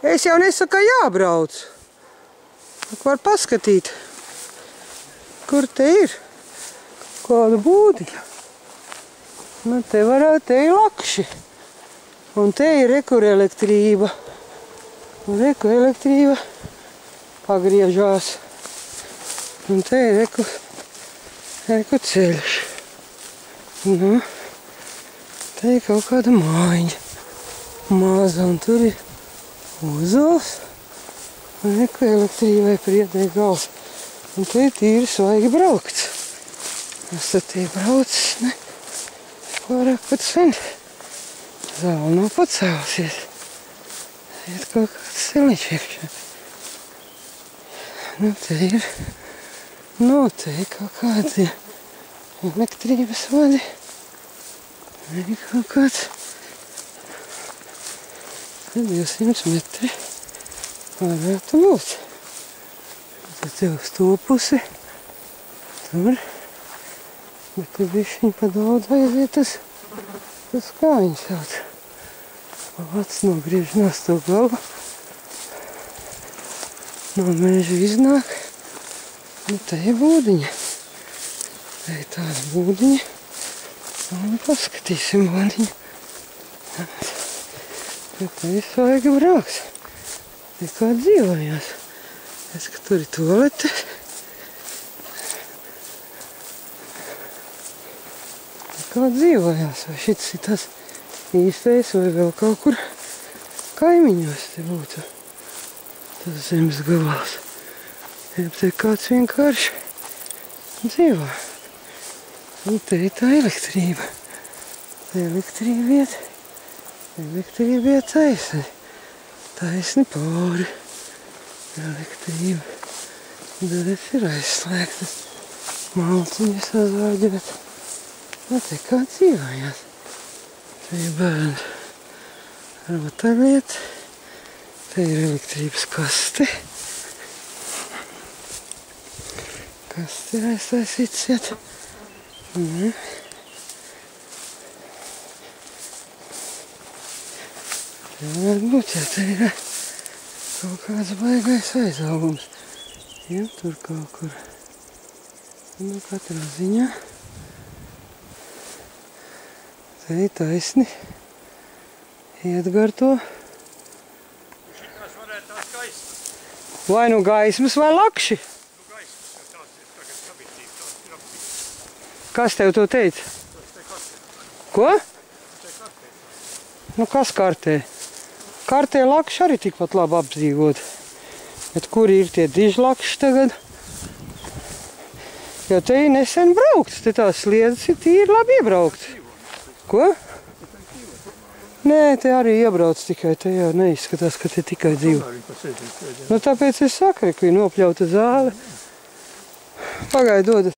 Es jau nesaku, ka jābrauc. Var paskatīt, kur te ir kāda būdiņa. Nu, te varētu, te ir lakši. Un te ir rekur elektrība. Un reku elektrība pagriežās. Un te ir reku ceļš. Nu, te ir kaut kāda mājiņa. Maza, un tur ir uzols. Un reku elektrībai priedē gals. Un te ir tīri svaigi braukts. Es tad te braucis, ne? Pārāk pat sen. Zāle nav pacēlusies. Iet kaut kāds celiņš iekšā. Nu, te ir kaut kādi elektrības vadi. Ir kaut kāds 200 metri varētu būt. Tad jau uz to pusi tur. Bet te bišķiņ pa daudz aiziet tas kā viņi sauc. Vats nogriežinās to galu. No meža iznāk. Nu, te ir būdiņa. Te ir tāda būdiņa. Un paskatīsim būdiņu. Te ir svaigi brauks. Te kā dzīvojās. Es, ka tur ir tualete. Kā dzīvojās, vai šis ir tas īstais, vai vēl kaut kur kaimiņos te būtu tas zemes gabals. Te kāds vienkārši dzīvo. Un te ir tā elektrība. Te elektrība iet taisni pāri. Elektrība. Durvis ir aizslēgtas. Malciņas sazāģēt. Nu, te kā dzīvojās. Te ir bērni rotaļlieta. Te ir elektrības kaste. Kaste ir aiztaisīts iet. Te varētu būt, ja te ir kaut kāds baigais aizaugums. Ja, tur kaut kur. Nu, katrā ziņā. Te ir taisni. Iet gar to. Kas varētu tās gaismas? Vai nu gaismas vai lakši? Nu gaismas, ka tās ir tagad kabitīgi, tās ir aptīgas. Kas tev to teica? Tas te kartē. Ko? Tas te kartē. Nu kas kartē? Kartē lakši arī tikpat labi apdzīvot. Bet kuri ir tie dižlakši tagad? Jo te ir nesen braukts. Te tās sliedas ir tīri labi iebraukts. Ko? Nē, te arī iebrauc tikai, te jau neizskatās, ka te tikai dzīvo. Nu tāpēc es saku, ka ir nopļauta zāle. Pagaid, dod.